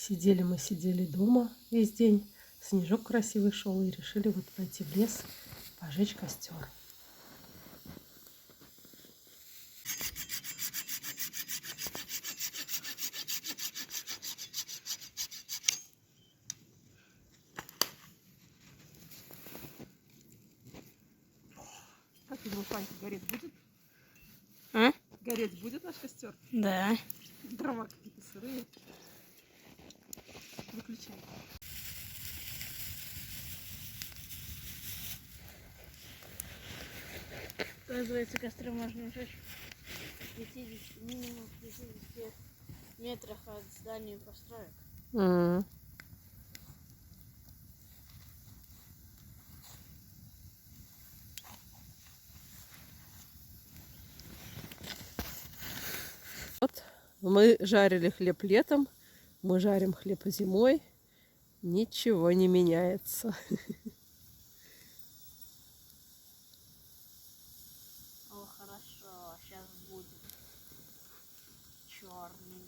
Сидели дома весь день. Снежок красивый шел, и решили вот пойти в лес, пожечь костер. Как ты думаешь, Ванька, гореть будет? А? Гореть будет наш костер? Да. Дрова какие-то сырые. Выключай. Оказывается, костры можно жечь в 50, минимум в 50 метрах от здания построек. Вот мы жарили хлеб летом, мы жарим хлеб зимой. Ничего не меняется. О, хорошо, сейчас будет черный